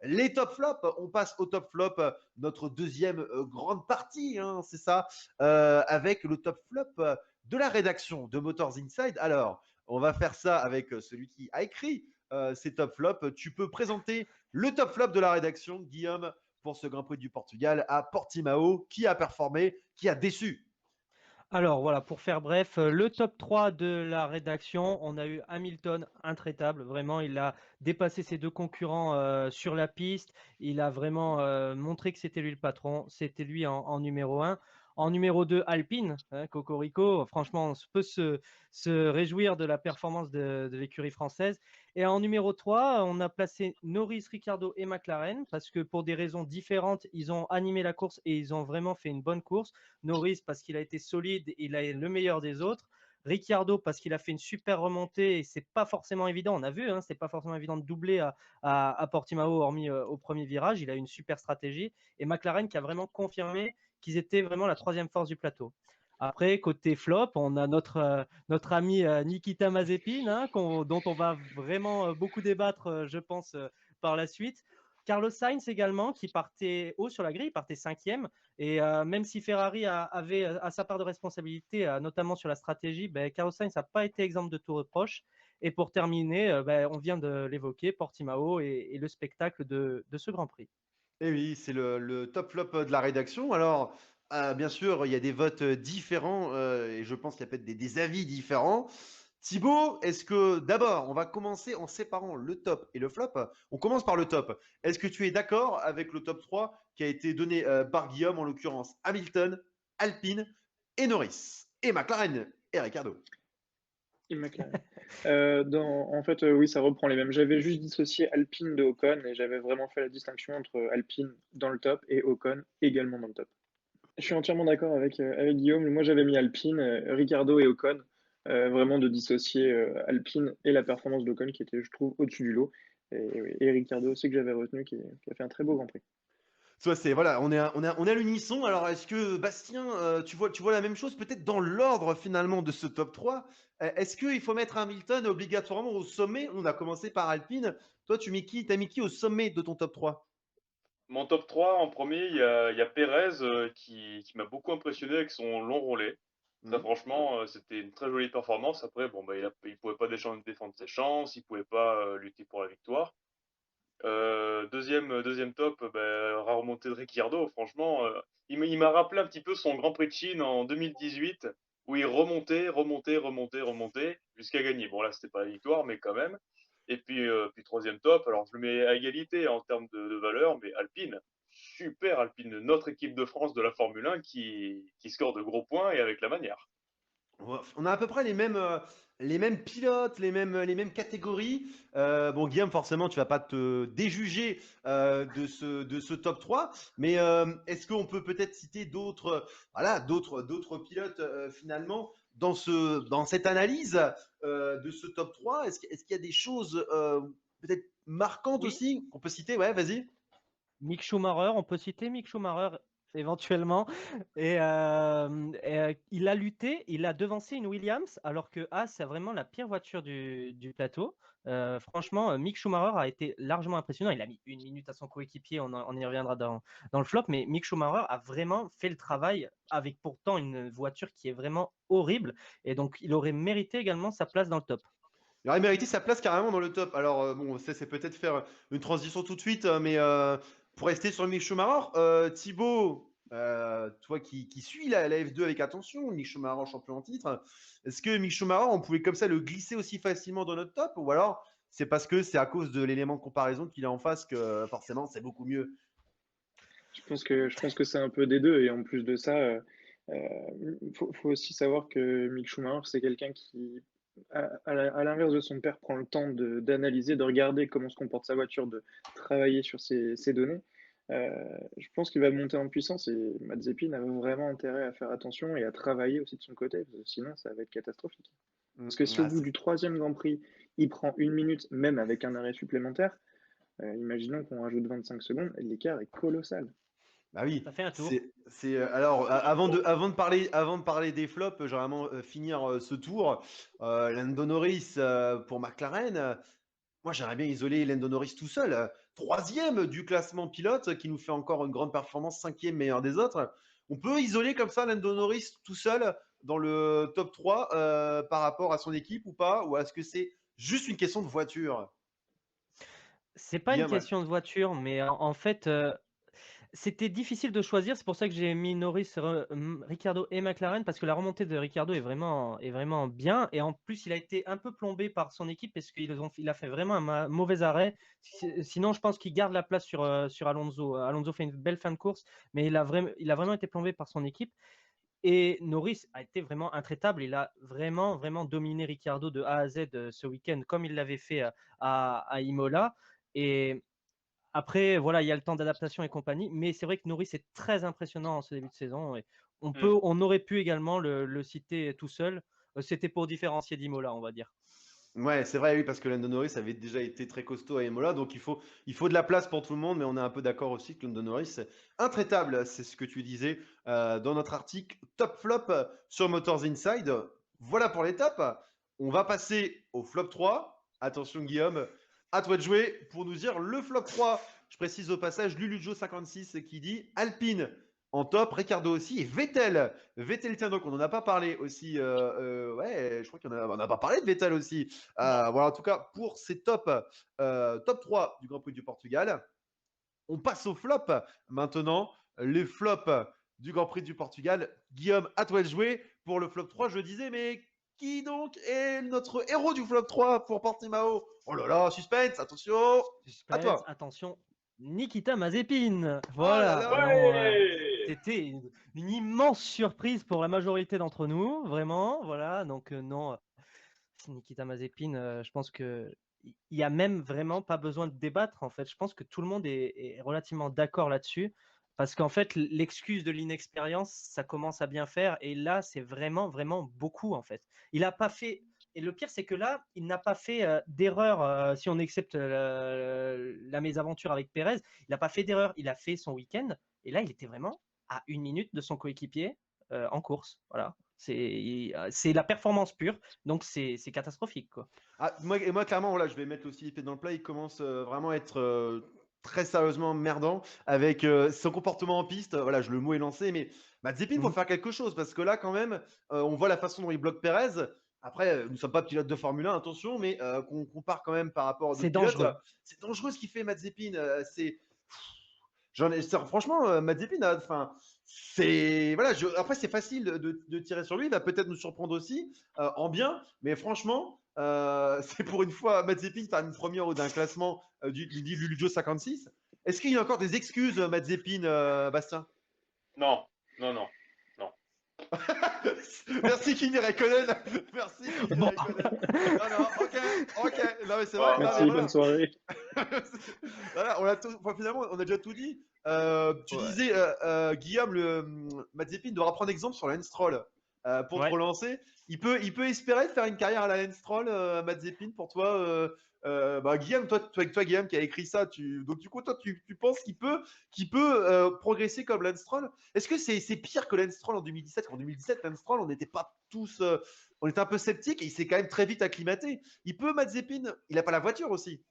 les top flops. On passe au top flop, notre deuxième grande partie, hein, c'est ça, avec le top flop de la rédaction de Motors Inside. Alors, on va faire ça avec celui qui a écrit ces top flops. Tu peux présenter le top flop de la rédaction, Guillaume, pour ce Grand Prix du Portugal à Portimao, qui a performé, qui a déçu. Alors voilà, pour faire bref, le top 3 de la rédaction, on a eu Hamilton intraitable. Vraiment, il a dépassé ses deux concurrents sur la piste. Il a vraiment montré que c'était lui le patron. C'était lui en numéro un. En numéro 2, Alpine, hein, Cocorico. Franchement, on peut se réjouir de la performance de l'écurie française. Et en numéro 3, on a placé Norris, Ricciardo et McLaren parce que pour des raisons différentes, ils ont animé la course et ils ont vraiment fait une bonne course. Norris parce qu'il a été solide, il a le meilleur des autres. Ricciardo parce qu'il a fait une super remontée et c'est pas forcément évident. On a vu, hein, c'est pas forcément évident de doubler à Portimao hormis au premier virage. Il a une super stratégie et McLaren qui a vraiment confirmé qu'ils étaient vraiment la troisième force du plateau. Après, côté flop, on a notre ami Nikita Mazepin, hein, dont on va vraiment beaucoup débattre, je pense, par la suite. Carlos Sainz également, qui partait haut sur la grille, il partait cinquième. Et même si Ferrari avait à sa part de responsabilité, notamment sur la stratégie, ben, Carlos Sainz n'a pas été exempt de tout reproche. Et pour terminer, ben, on vient de l'évoquer, Portimao et le spectacle de ce Grand Prix. Et oui, c'est le top flop de la rédaction. Alors, bien sûr, il y a des votes différents et je pense qu'il y a peut-être des avis différents. Thibaut, est-ce que d'abord, on va commencer en séparant le top et le flop. On commence par le top. Est-ce que tu es d'accord avec le top 3 qui a été donné par Guillaume, en l'occurrence Hamilton, Alpine et Norris, et McLaren et Ricardo? Et McLaren. En fait, oui, ça reprend les mêmes. J'avais juste dissocié Alpine de Ocon et j'avais vraiment fait la distinction entre Alpine dans le top et Ocon également dans le top. Je suis entièrement d'accord avec Guillaume. Moi, j'avais mis Alpine, Ricardo et Ocon. Vraiment de dissocier Alpine et la performance d'Ocon qui était, je trouve, au-dessus du lot. Et Ricardo aussi que j'avais retenu qui a fait un très beau Grand Prix. Soit c'est voilà, on est à l'unisson. Alors est-ce que Bastien, tu vois la même chose peut-être dans l'ordre finalement de ce top 3. Est-ce qu'il faut mettre Hamilton obligatoirement au sommet? On a commencé par Alpine. Toi, t'as mis qui au sommet de ton top 3? Mon top 3, en premier, il y a Pérez qui m'a beaucoup impressionné avec son long relais. Ça, Mhm. franchement, c'était une très jolie performance. Après, bon, bah, il pouvait pas défendre ses chances, il pouvait pas lutter pour la victoire. Deuxième top, rare remontée de Ricciardo. Franchement, il m'a rappelé un petit peu son Grand Prix de Chine en 2018, où il remontait, remontait, remontait, remontait, jusqu'à gagner. Bon, là, c'était pas la victoire, mais quand même. Et puis troisième top, alors je le mets à égalité en termes de valeur, mais Alpine, super Alpine, notre équipe de France de la Formule 1 qui score de gros points et avec la manière. On a à peu près les mêmes pilotes, les mêmes catégories. Bon, Guillaume, forcément, tu vas pas te déjuger de ce top 3, mais est-ce qu'on peut peut-être citer d'autres pilotes finalement dans cette analyse de ce top 3? Est-ce qu'il y a des choses peut-être marquantes Oui, aussi qu'on peut citer? Ouais, vas-y. Mick Schumacher, on peut citer Mick Schumacher éventuellement. Il a lutté, il a devancé une Williams, alors que Haas, c'est vraiment la pire voiture du plateau. Franchement, Mick Schumacher a été largement impressionnant. Il a mis une minute à son coéquipier, on y reviendra dans le flop, mais Mick Schumacher a vraiment fait le travail avec pourtant une voiture qui est vraiment horrible. Et donc, il aurait mérité également sa place dans le top. Il aurait mérité sa place carrément dans le top. Alors, bon, ça, c'est peut-être faire une transition tout de suite, mais pour rester sur Mick Schumacher, Thibaut, toi qui suis la F2 avec attention, Mick Schumacher champion en titre, est-ce que Mick Schumacher, on pouvait comme ça le glisser aussi facilement dans notre top? Ou alors, c'est parce que c'est à cause de l'élément de comparaison qu'il a en face que forcément, c'est beaucoup mieux? Je pense que c'est un peu des deux. Et en plus de ça, faut aussi savoir que Mick Schumacher, c'est quelqu'un qui, à l'inverse de son père, prend le temps d'analyser, de regarder comment se comporte sa voiture, de travailler sur ses données. Euh, je pense qu'il va monter en puissance et Mazepin a vraiment intérêt à faire attention et à travailler aussi de son côté, parce que sinon ça va être catastrophique. Parce que si au Ah, bout du troisième Grand Prix, il prend une minute, même avec un arrêt supplémentaire, imaginons qu'on rajoute 25 secondes, l'écart est colossal. bah oui, Ça fait un tour. alors avant de parler des flops, je vais vraiment finir ce tour. Lando Norris pour McLaren. Moi, j'aimerais bien isoler Lando Norris tout seul. troisième du classement pilote, qui nous fait encore une grande performance, cinquième meilleur des autres. On peut isoler comme ça Lando Norris tout seul dans le top 3 par rapport à son équipe ou pas? Ou est-ce que c'est juste une question de voiture? C'est pas une Guillaume, question de voiture, mais en fait, c'était difficile de choisir. C'est pour ça que j'ai mis Norris, Ricciardo et McLaren, parce que la remontée de Ricciardo est vraiment bien. Et en plus, il a été un peu plombé par son équipe parce il a fait vraiment un mauvais arrêt. Sinon, je pense qu'il garde la place sur Alonso. Alonso fait une belle fin de course, mais il a vraiment été plombé par son équipe. Et Norris a été vraiment intraitable. Il a vraiment, vraiment dominé Ricciardo de A à Z ce week-end, comme il l'avait fait à Imola. Et après, voilà, il y a le temps d'adaptation et compagnie, mais c'est vrai que Norris est très impressionnant en ce début de saison. Et on aurait pu également le citer tout seul. C'était pour différencier d'Imola, on va dire. ouais, c'est vrai, oui, parce que Lando Norris avait déjà été très costaud à Imola, donc il faut de la place pour tout le monde, mais on est un peu d'accord aussi que Lando Norris est intraitable, c'est ce que tu disais dans notre article Top Flop sur Motors Inside. Voilà pour les tops. On va passer au flop 3. Attention Guillaume, à toi de jouer pour nous dire le flop 3. Je précise au passage Lulujo56 qui dit Alpine en top, Ricardo aussi, et Vettel. Vettel, tiens, donc on n'en a pas parlé aussi. Ouais, je crois qu'on n'a pas parlé de Vettel aussi. Voilà, en tout cas, pour ces top 3 du Grand Prix du Portugal. On passe au flop maintenant. Les flops du Grand Prix du Portugal. Guillaume, à toi de jouer pour le flop 3. Je disais, mais qui donc est notre héros du flop 3 pour Portimao? Oh là là, suspense, attention, à Suspense, toi. attention, Nikita Mazepin. Oh là Voilà, là. non, Ouais! c'était une immense surprise pour la majorité d'entre nous, vraiment. Voilà, donc non, Nikita Mazepin, je pense que il y a même vraiment pas besoin de débattre en fait. Je pense que tout le monde est relativement d'accord là-dessus parce qu'en fait l'excuse de l'inexpérience, ça commence à bien faire et là c'est vraiment vraiment beaucoup en fait. Il a pas fait et le pire c'est que là il n'a pas fait d'erreur si on accepte la mésaventure avec Pérez, il n'a pas fait d'erreur, il a fait son week-end et là il était vraiment à 1 minute de son coéquipier en course. Voilà. C'est la performance pure, donc c'est catastrophique, quoi. Moi, clairement, voilà, je vais mettre aussi les pieds dans le plat. Il commence vraiment à être très sérieusement merdant avec son comportement en piste. Voilà, le mot est lancé, mais Mazepin, il faut Mhm. faire quelque chose parce que là, quand même, on voit la façon dont il bloque Perez. Après, nous ne sommes pas pilotes de Formule 1, attention, mais qu'on compare quand même par rapport à C'est d'autres pilotes. dangereux. C'est dangereux ce qu'il fait, Mazepin. Franchement, Mazepin, enfin, c'est voilà. Après, c'est facile de tirer sur lui. Il va peut-être nous surprendre aussi en bien, mais franchement, c'est pour une fois Mazepin faire une première d'un classement du Lulujo 56. Est-ce qu'il y a encore des excuses, Mazepin, Bastien? Non, non, non, non. Merci Kimi Räikkönen. Merci Kimi Bon. Räikkönen. Non, non, ok. Non, mais c'est vrai. Oh, Non, mais Merci, bonne voilà. soirée. Voilà, finalement, on a déjà tout dit. Tu Ouais. disais, Guillaume, Mazepin devra prendre exemple sur Lance Stroll pour te Ouais. relancer. Il peut espérer de faire une carrière à la Lance Stroll, Mazepin, pour toi. Guillaume, toi, Guillaume, qui a écrit ça, donc du coup, toi, tu penses qu'il peut progresser comme Lance Stroll? Est-ce que c'est pire que Lance Stroll en 2017? En 2017, Lance Stroll, on n'était pas tous, on était un peu sceptiques et il s'est quand même très vite acclimaté. Mazepin, il n'a pas la voiture aussi.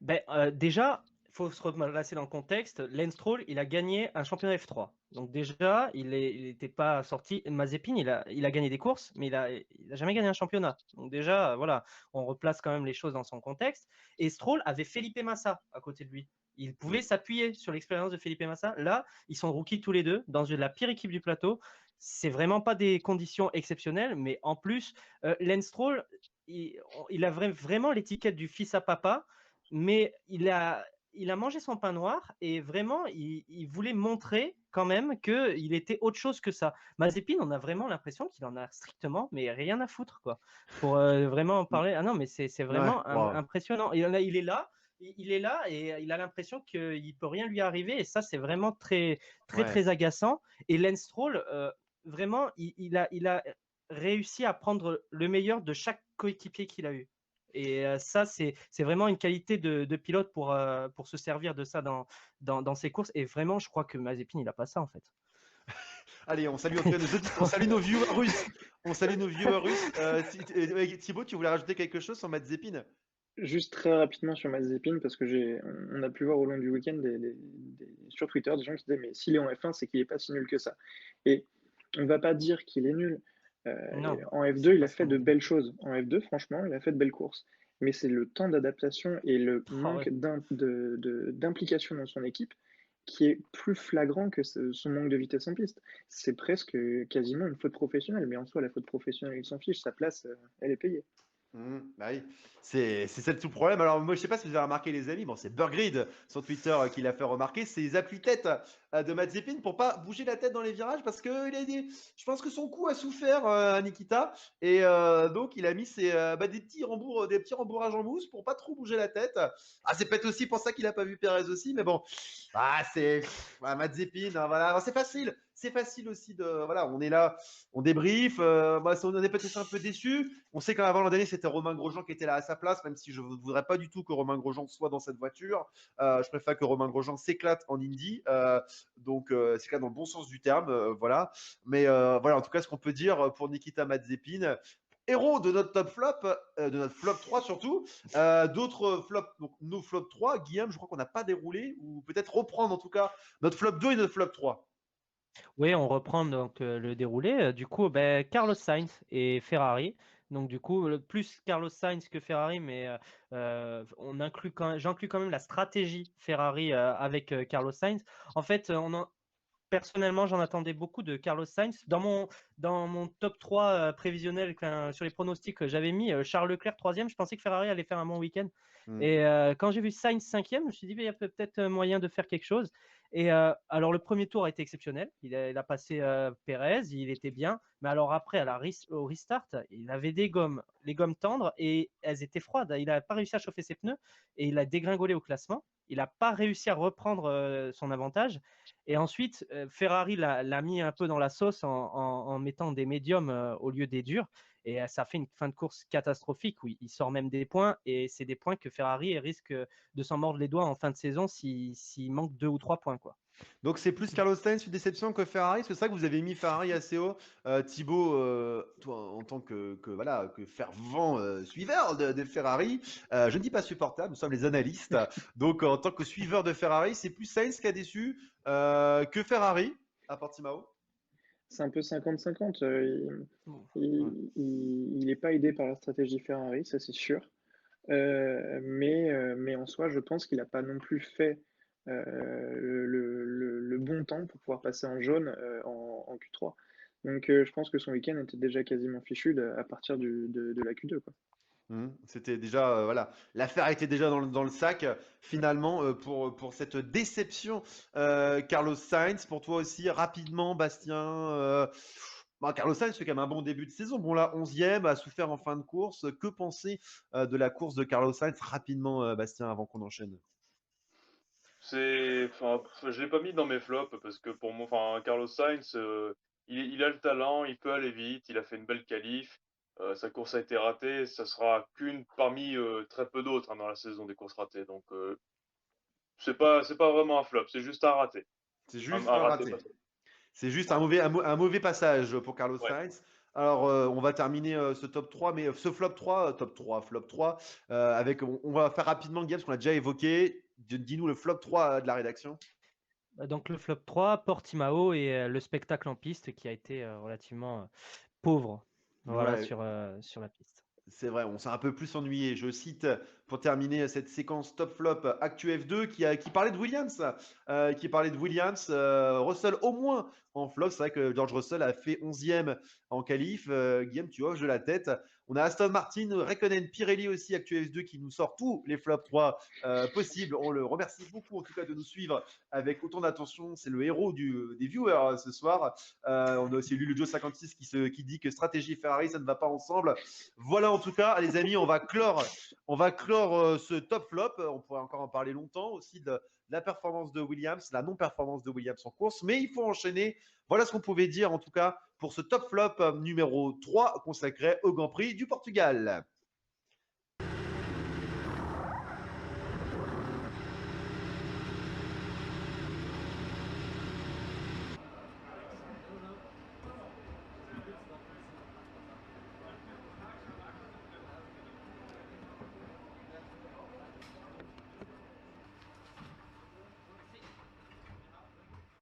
Ben, déjà, il faut se replacer dans le contexte. Lance Stroll, il a gagné un championnat F3. Donc déjà, il n'était pas sorti. Mazepin, il a gagné des courses, mais il a jamais gagné un championnat. Donc déjà, voilà, on replace quand même les choses dans son contexte. Et Stroll avait Felipe Massa à côté de lui. Il pouvait s'appuyer sur l'expérience de Felipe Massa. Là, ils sont rookies tous les deux dans la pire équipe du plateau. C'est vraiment pas des conditions exceptionnelles, mais en plus, Lance Stroll, il a vraiment l'étiquette du fils à papa, mais il a mangé son pain noir et vraiment, il voulait montrer quand même qu'il était autre chose que ça. Mazepin, on a vraiment l'impression qu'il en a strictement, mais rien à foutre, quoi. Pour vraiment en parler. Ah non, mais c'est Ouais, vraiment wow. impressionnant. Il est là et il a l'impression qu'il peut rien lui arriver et ça, c'est vraiment très, très, Ouais. très agaçant. Et Lance Stroll, vraiment, il a réussi à prendre le meilleur de chaque coéquipier qu'il a eu. Et ça, c'est vraiment une qualité de pilote pour se servir de ça dans ses courses. Et vraiment, je crois que Mazepin, il n'a pas ça, en fait. Allez, on salue en tout cas nos auditeurs, on salue nos viewers russes. On salue nos viewers russes. Thibaut, tu voulais rajouter quelque chose sur Mazepin? Juste très rapidement sur Mazepin, parce que on a pu voir au long du week-end sur Twitter des gens qui disaient mais s'il est en F1, c'est qu'il n'est pas si nul que ça. Et on ne va pas dire qu'il est nul. Non, En c'est F2, il pas a ce fait qu'on a de dit. belles choses. En F2, franchement, il a fait de belles courses. Mais c'est le temps d'adaptation et le Ah ouais. manque d'implication dans son équipe qui est plus flagrant que son manque de vitesse en piste. C'est presque quasiment une faute professionnelle. Mais en soi, la faute professionnelle, il s'en fiche. Sa place, elle est payée. Bah oui, c'est ça tout le problème. Alors moi je sais pas si vous avez remarqué les amis, bon c'est Burgrid sur Twitter qui l'a fait remarquer, c'est les appuis-têtes de Mazepin pour pas bouger la tête dans les virages parce que je pense que son cou a souffert à Nikita et donc il a mis des petits rembourrages en mousse pour pas trop bouger la tête. Ah c'est peut-être aussi pour ça qu'il a pas vu Perez aussi, mais bon, Mazepin, hein, voilà, alors, c'est facile aussi de voilà, on est là, on débrief, on est peut-être un peu déçu. On sait qu'avant l'an dernier, c'était Romain Grosjean qui était là à sa place, même si je ne voudrais pas du tout que Romain Grosjean soit dans cette voiture. Je préfère que Romain Grosjean s'éclate en Indy, s'éclate dans le bon sens du terme, voilà. Mais voilà, en tout cas, ce qu'on peut dire pour Nikita Mazepin, héros de notre top flop, de notre flop 3 surtout. D'autres flops, donc nos flop 3, Guillaume, je crois qu'on n'a pas déroulé, ou peut-être reprendre en tout cas notre flop 2 et notre flop 3. Oui, on reprend donc le déroulé. Du coup, ben, Carlos Sainz et Ferrari. Donc du coup, plus Carlos Sainz que Ferrari, mais j'inclus quand même la stratégie Ferrari avec Carlos Sainz. En fait, personnellement, j'en attendais beaucoup de Carlos Sainz. Dans mon top 3 prévisionnel sur les pronostics, j'avais mis Charles Leclerc troisième. Je pensais que Ferrari allait faire un bon week-end. Mm. Et quand j'ai vu Sainz cinquième, je me suis dit, il y a peut-être moyen de faire quelque chose. Et alors, le premier tour a été exceptionnel. Il a passé Perez, il était bien. Mais alors après, au restart, il avait les gommes tendres et elles étaient froides. Il n'a pas réussi à chauffer ses pneus et il a dégringolé au classement. Il n'a pas réussi à reprendre son avantage. Et ensuite, Ferrari l'a mis un peu dans la sauce en mettant des médiums au lieu des durs. Et ça fait une fin de course catastrophique où il sort même des points. Et c'est des points que Ferrari risque de s'en mordre les doigts en fin de saison s'il manque 2 ou 3 points, quoi. Donc c'est plus Carlos Sainz une déception que Ferrari. C'est ça que vous avez mis Ferrari assez haut. Thibaut, toi en tant voilà, que fervent suiveur de Ferrari, je ne dis pas supporter, nous sommes les analystes. Donc en tant que suiveur de Ferrari, c'est plus Sainz qui a déçu que Ferrari à Portimao. C'est un peu 50-50. Bon, ouais. Il n'est pas aidé par la stratégie Ferrari, ça c'est sûr. Mais en soi, je pense qu'il n'a pas non plus fait le bon temps pour pouvoir passer en jaune en Q3. Donc je pense que son week-end était déjà quasiment fichu à partir de la Q2, quoi. C'était déjà, voilà, l'affaire était déjà dans le sac finalement pour cette déception. Carlos Sainz, pour toi aussi, rapidement, Bastien. Carlos Sainz fait quand même un bon début de saison. Bon, là, 11e, a souffert en fin de course. Que penser de la course de Carlos Sainz rapidement, Bastien, avant qu'on enchaîne? Enfin, je l'ai pas mis dans mes flops parce que pour moi, enfin, Carlos Sainz, il a le talent, il peut aller vite, il a fait une belle qualif. Sa course a été ratée, ça sera qu'une parmi très peu d'autres hein, dans la saison des courses ratées. Donc, c'est pas vraiment un flop, c'est juste un raté. C'est Un, juste un un raté raté. passé. C'est juste Voilà. un mauvais passage pour Carlos Ouais. Sainz. Alors, on va terminer ce top 3, mais ce flop 3, top 3, flop 3, on va faire rapidement, Guillaume, parce qu'on l'a déjà évoqué. Dis-nous le flop 3 de la rédaction. Donc le flop 3, Portimao et le spectacle en piste qui a été relativement pauvre, voilà, Ouais, sur la piste. c'est vrai, on s'est un peu plus ennuyé. Je cite pour terminer cette séquence top flop Actu F2 qui parlait de Williams, Russell au moins en flop. C'est vrai que George Russell a fait 11e en qualif. Guillaume, tu hoches de la tête. On a Aston Martin, Raikkonen, Pirelli aussi Actu F2 qui nous sort tous les flops 3 possibles. On le remercie beaucoup en tout cas de nous suivre avec autant d'attention. C'est le héros des viewers ce soir. On a aussi lu le Joe 56 qui dit que stratégie Ferrari ça ne va pas ensemble. Voilà en tout cas, les amis, on va clore ce top flop. On pourrait encore en parler longtemps aussi de la performance de Williams, la non-performance de Williams en course, mais il faut enchaîner. Voilà ce qu'on pouvait dire en tout cas pour ce top flop numéro 3 consacré au Grand Prix du Portugal.